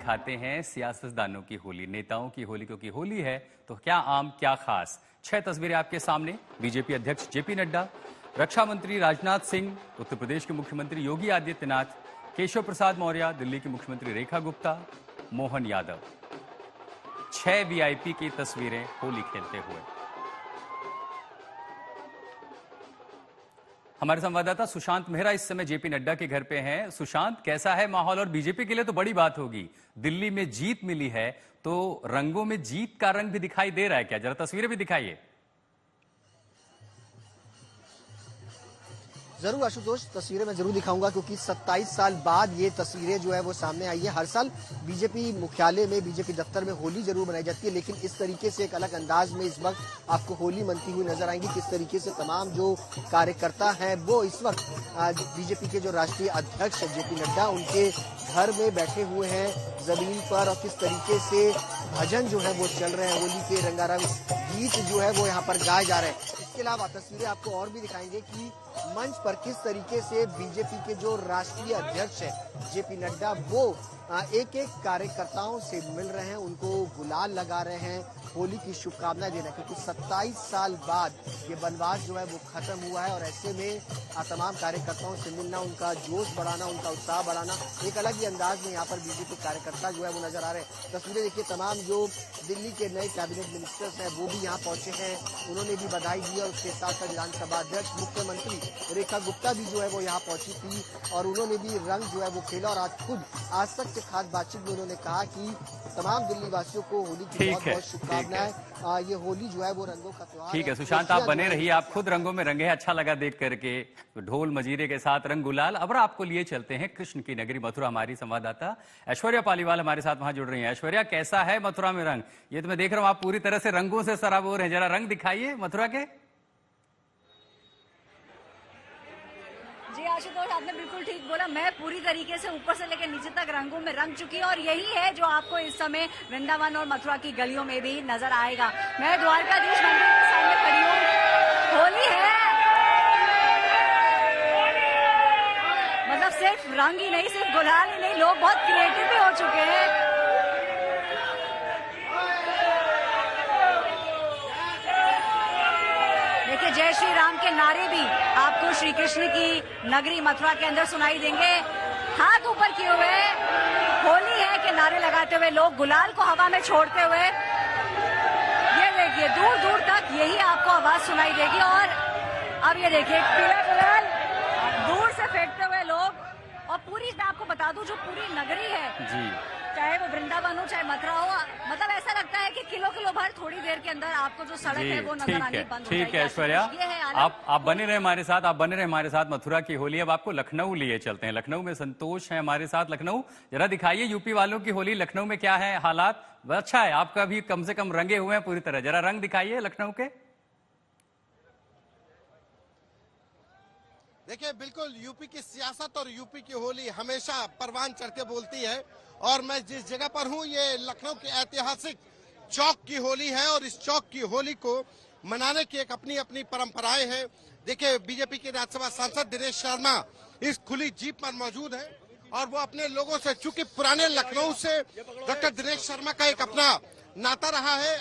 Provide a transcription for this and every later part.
दिखाते हैं सियासतदानों की होली, नेताओं की होली, क्योंकि होली है तो क्या आम क्या खास। 6 तस्वीरें आपके सामने। बीजेपी अध्यक्ष जेपी नड्डा, रक्षा मंत्री राजनाथ सिंह, उत्तर प्रदेश के मुख्यमंत्री योगी आदित्यनाथ, केशव प्रसाद मौर्य, दिल्ली की मुख्यमंत्री रेखा गुप्ता, मोहन यादव। 6 वीआईपी की तस्वीरें होली खेलते हुए। हमारे संवाददाता सुशांत मेहरा इस समय जेपी नड्डा के घर पे हैं। सुशांत, कैसा है माहौल? और बीजेपी के लिए तो बड़ी बात होगी, दिल्ली में जीत मिली है, तो रंगों में जीत का रंग भी दिखाई दे रहा है क्या? जरा तस्वीरें भी दिखाइए। जरूर आशुतोष, तस्वीरें मैं जरूर दिखाऊंगा क्योंकि 27 साल बाद ये तस्वीरें जो है वो सामने आई है। हर साल बीजेपी मुख्यालय में, बीजेपी दफ्तर में होली जरूर मनाई जाती है, लेकिन इस तरीके से एक अलग अंदाज में इस वक्त आपको होली मनती हुई नजर आएंगी। किस तरीके से तमाम जो कार्यकर्ता हैं वो इस वक्त बीजेपी के जो राष्ट्रीय अध्यक्ष जेपी नड्डा उनके घर में बैठे हुए हैं जमीन पर, और किस तरीके से भजन जो है वो चल रहे हैं, होली के रंगारंग गीत जो है वो यहाँ पर गाए जा रहे हैं। इसके अलावा तस्वीरें आपको और भी दिखाएंगे कि मंच पर किस तरीके से बीजेपी के जो राष्ट्रीय अध्यक्ष है जेपी नड्डा वो एक एक कार्यकर्ताओं से मिल रहे हैं, उनको गुलाल लगा रहे हैं, होली की शुभकामनाएं दे रहे हैं, क्योंकि 27 साल बाद ये वनवास जो है वो खत्म हुआ है। और ऐसे में तमाम कार्यकर्ताओं से मिलना, उनका जोश बढ़ाना, उनका उत्साह बढ़ाना, एक अलग ही अंदाज में यहाँ पर बीजेपी कार्यकर्ता जो है वो नजर आ रहे हैं। तस्वीरें देखिए, तमाम जो दिल्ली के नए कैबिनेट मिनिस्टर्स हैं वो भी यहाँ पहुंचे हैं, उन्होंने भी बधाई दी। और उसके साथ साथ विधानसभा अध्यक्ष, मुख्यमंत्री रेखा गुप्ता भी जो है वो यहाँ पहुंची थी और उन्होंने भी रंग जो है वो खेला। और आज खुद आज तक के खास बातचीत में उन्होंने कहा कि तमाम दिल्ली वासियों को होली की बहुत बहुत शुभकामनाएं। ये होली जो है वो रंगों का त्योहार। ठीक है सुशांत, आप बने रहिए, आप खुद रंगों में रंगे, अच्छा लगा देख करके, ढोल मजीरे के साथ रंग गुलाल। अब आपको लिए चलते हैं कृष्ण की नगरी मथुरा। हमारी संवाददाता ऐश्वर्या पालीवाल हमारे साथ वहां जुड़ रही है। ऐश्वर्या, कैसा है मथुरा में रंग? ये तो मैं देख रहा हूँ आप पूरी तरह से रंगों से सराबोर हैं, जरा रंग दिखाइए मथुरा के। जी आशुतोष, आपने बिल्कुल ठीक बोला, मैं पूरी तरीके से ऊपर से लेकर नीचे तक रंगों में रंग चुकी हूँ और यही है जो आपको इस समय वृंदावन और मथुरा की गलियों में भी नजर आएगा। मैं द्वारकाधीश मंदिर के सामने खड़ी हूँ। होली है, मतलब सिर्फ रंग ही नहीं, सिर्फ गुलाल ही नहीं, लोग बहुत क्रिएटिव भी हो चुके हैं। देखिए, जय श्री राम के नारे भी आपको श्री कृष्ण की नगरी मथुरा के अंदर सुनाई देंगे। हाथ ऊपर किए हुए होली है के नारे लगाते हुए लोग गुलाल को हवा में छोड़ते हुए, ये देखिए दूर दूर तक यही आपको आवाज सुनाई देगी। और अब ये देखिए पीला गुलाल दूर से फेंकते हुए लोग। और पूरी, मैं आपको बता दूं, जो पूरी नगरी है जी, चाहे वो वृंदावन हो चाहे मथुरा हो, मतलब ऐसा लगता है कि किलो किलो भर थोड़ी देर के अंदर आपको जो सड़क है वो नजर आनी बंद हो जाएगी। ठीक है ऐश्वर्या, आप बने रहे हमारे साथ, आप बने रहे हमारे साथ मथुरा की होली। अब आपको लखनऊ लिए चलते हैं। लखनऊ में संतोष है हमारे साथ। लखनऊ, जरा दिखाइए यूपी वालों की होली लखनऊ में क्या है हालात? अच्छा है, आपका भी कम से कम रंगे हुए हैं पूरी तरह, जरा रंग दिखाइए लखनऊ के। देखिए, बिल्कुल यूपी की सियासत और यूपी की होली हमेशा परवान चढ़ के बोलती है। और मैं जिस जगह पर हूँ ये लखनऊ के ऐतिहासिक चौक की होली है और इस चौक की होली को मनाने की एक अपनी अपनी परंपराएं हैं। देखिए, बीजेपी के राज्यसभा सांसद दिनेश शर्मा इस खुली जीप पर मौजूद है और वो अपने लोगों से, चूंकि पुराने लखनऊ से डॉक्टर दिनेश शर्मा का एक अपना नाता रहा है,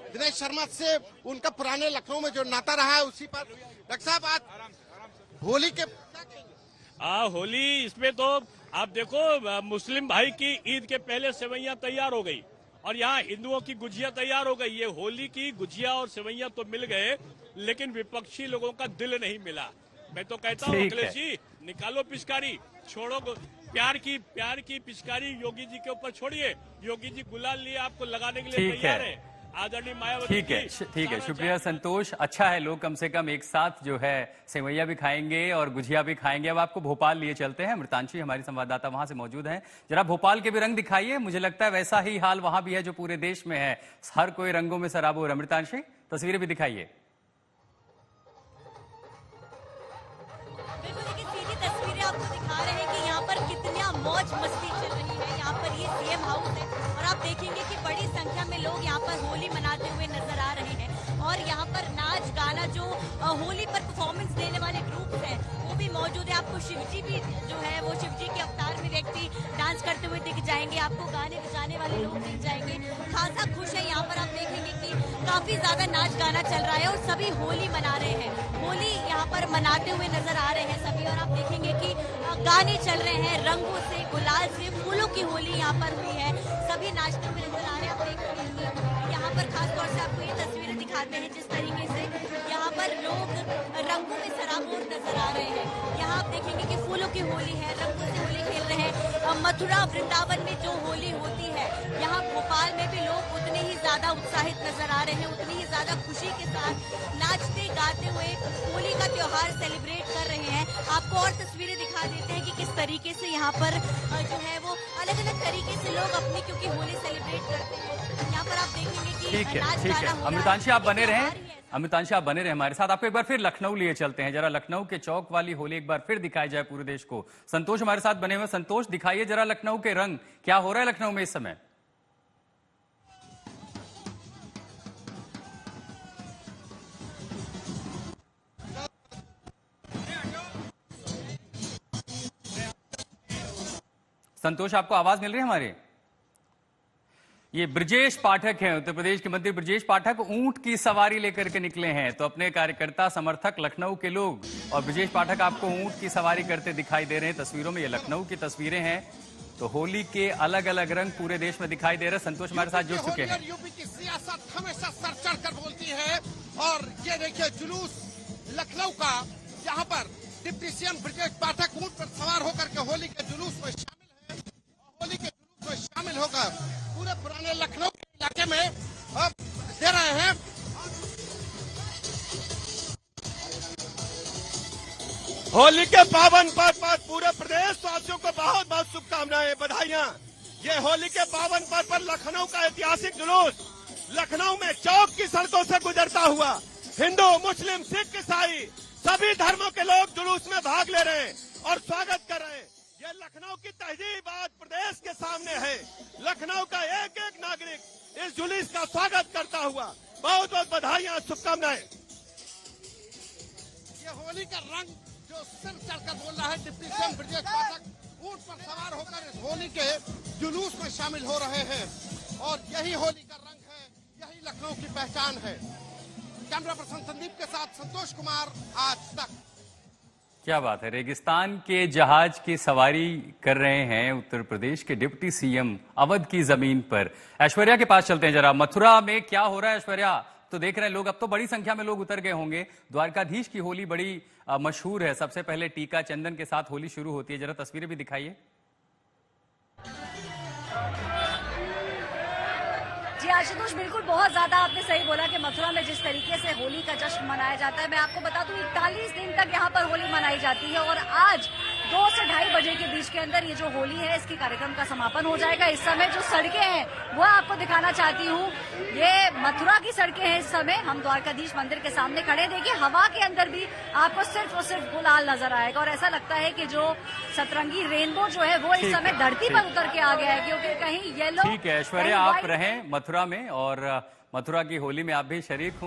दिनेश शर्मा से उनका पुराने लखनऊ में जो नाता रहा है उसी पर डॉक्टर साहब आज होली के होली इसमें तो आप देखो, मुस्लिम भाई की ईद के पहले सेवैयां तैयार हो गई और यहाँ हिंदुओं की गुजिया तैयार हो गई। ये होली की गुजिया और सेवैयां तो मिल गए, लेकिन विपक्षी लोगों का दिल नहीं मिला। मैं तो कहता हूँ अखिलेश जी, निकालो पिचकारी, छोड़ो प्यार की पिचकारी योगी जी के ऊपर छोड़िए। योगी जी गुलाल लिए आपको लगाने के लिए तैयार है। आदरणीय मायावती। ठीक है, शुक्रिया संतोष। अच्छा है, लोग कम से कम एक साथ जो है सेवैया भी खाएंगे और गुजिया भी खाएंगे। अब आपको भोपाल लिए चलते हैं। मृतांशी हमारी संवाददाता वहां से मौजूद हैं, जरा भोपाल के भी रंग दिखाइए। मुझे लगता है वैसा ही हाल वहां भी है जो पूरे देश में है, हर कोई रंगों में सराबोर है। मृतांशी, तस्वीरें भी दिखाइए। सीधी तस्वीरें आपको दिखा रहे हैं कि यहाँ पर कितना मौज मस्ती चल रही है। यहाँ पर ये सीएम हाउस है और आप देखेंगे कि बड़ी संख्या में लोग यहाँ पर होली मनाते हुए नजर आ रहे हैं। और यहाँ पर नाच गाना, जो होली पर परफॉर्मेंस देने वाले ग्रुप हैं वो भी भी मौजूद है। आपको शिव जी भी जो है वो शिव जी के अवतार में व्यक्ति डांस करते हुए दिख जाएंगे, आपको गाने बजाने वाले लोग दिख जाएंगे। खासा खुश है यहाँ पर, आप देखेंगे कि काफी ज्यादा नाच गाना चल रहा है और सभी होली मना रहे हैं। होली यहाँ पर मनाते हुए नजर आ रहे हैं सभी, और आप देखेंगे कि गाने चल रहे हैं, रंगों से, गुलाल से, फूलों की होली यहाँ पर हुई है। सभी नाचते हुए नजर आ रहे हैं। आप देखेंगे कि यहाँ पर खासतौर से आपको ये तस्वीरें दिखाते हैं जिस तरीके से यहाँ पर लोग रंगों में सराबोर नजर आ रहे हैं। यहाँ आप देखेंगे कि फूलों की होली है, रंगों से होली खेल रहे हैं। मथुरा वृंदावन में जो होली होती है, यहाँ भोपाल में भी लोग उतने ही ज्यादा उत्साहित नजर आ रहे हैं, उतनी ही ज्यादा खुशी के साथ नाचते गाते हुए होली का त्योहार सेलिब्रेट कर रहे हैं। आपको और तस्वीरें दिखा देते हैं कि किस तरीके से यहाँ पर जो है वो अलग अलग तरीके से लोग अपनी क्योंकि होली सेलिब्रेट करते हैं। यहाँ पर आप देखेंगे कि ठीक है, नाच ठीक गाना है। हो रहा अमृतांशी आप बने रहें, त्योहार ही है। अमृतांशी आप बने रहे हमारे साथ। आपको एक बार फिर लखनऊ लिए चलते हैं, जरा लखनऊ के चौक वाली होली एक बार फिर दिखाई जाए पूरे देश को। संतोष हमारे साथ बने हुए। संतोष, दिखाइए जरा लखनऊ के रंग, क्या हो रहा है लखनऊ में इस समय? संतोष, आपको आवाज मिल रही है हमारे? ये ब्रजेश पाठक हैं, उत्तर प्रदेश के मंत्री ब्रजेश पाठक ऊंट की सवारी लेकर के निकले हैं। तो अपने कार्यकर्ता समर्थक लखनऊ के लोग और ब्रजेश पाठक आपको ऊंट की सवारी करते दिखाई दे रहे हैं तस्वीरों में। ये लखनऊ की तस्वीरें हैं। तो होली के अलग अलग रंग पूरे देश में दिखाई दे रहे हैं। संतोष हमारे साथ जुड़ चुके हैं। यूपी की सियासत हमेशा सर चढ़कर बोलती है, और ये देखिए जुलूस लखनऊ का, यहाँ पर डिप्टी सीएम ब्रजेश पाठक ऊंट पर सवार होकर के होली के जुलूस में शामिल है। होली के जुलूस में शामिल होकर पूरे पुराने लखनऊ के इलाके में अब दे रहे हैं। होली के पावन पर्व पर पूरे प्रदेश वासियों को बहुत बहुत शुभकामनाएं, बधाइयां। ये होली के पावन पर्व पर लखनऊ का ऐतिहासिक जुलूस लखनऊ में चौक की सड़कों से गुजरता हुआ हिंदू, मुस्लिम, सिख, ईसाई सभी धर्मों के लोग जुलूस में भाग ले रहे हैं और स्वागत कर रहे हैं। ये लखनऊ की तहजीब आज प्रदेश के सामने है। लखनऊ का एक एक नागरिक इस जुलूस का स्वागत करता हुआ बहुत बहुत बधाइयां, शुभकामनाएं। ये होली का रंग जो सिर चढ़कर बोल रहा है, डिप्टी सीएम ब्रजेश पाठक ऊंट पर सवार होकर इस होली के जुलूस में शामिल हो रहे हैं, और यही होली का रंग है, यही लखनऊ की पहचान है। कैमरा पर्सन संदीप के साथ संतोष कुमार, आज तक। क्या बात है, रेगिस्तान के जहाज की सवारी कर रहे हैं उत्तर प्रदेश के डिप्टी सीएम अवध की जमीन पर। ऐश्वर्या के पास चलते हैं जरा। मथुरा में क्या हो रहा है ऐश्वर्या? तो देख रहे हैं लोग, अब तो बड़ी संख्या में लोग उतर गए होंगे। द्वारकाधीश की होली बड़ी मशहूर है, सबसे पहले टीका चंदन के साथ होली शुरू होती है। जरा तस्वीरें भी दिखाइए। जी आशुतोष, बिल्कुल बहुत ज्यादा आपने सही बोला कि मथुरा में जिस तरीके से होली का जश्न मनाया जाता है, मैं आपको बता दूं 41 दिन तक यहाँ पर होली मनाई जाती है, और आज 2 से 2:30 बजे के बीच के अंदर ये जो होली है इसकी कार्यक्रम का समापन हो जाएगा। इस समय जो सड़कें हैं वो आपको दिखाना चाहती हूँ। ये मथुरा की सड़कें हैं। इस समय हम द्वारकाधीश मंदिर के सामने खड़े। देखिए हवा के अंदर भी आपको सिर्फ और सिर्फ गुलाल नजर आएगा, और ऐसा लगता है कि जो सतरंगी रेनबो जो है वो इस समय धरती पर उतर के आ गया है, क्योंकि कहीं येलो। ठीक है ऐश्वर्या, आप रहें मथुरा में और मथुरा की होली में आप भी शरीक हों।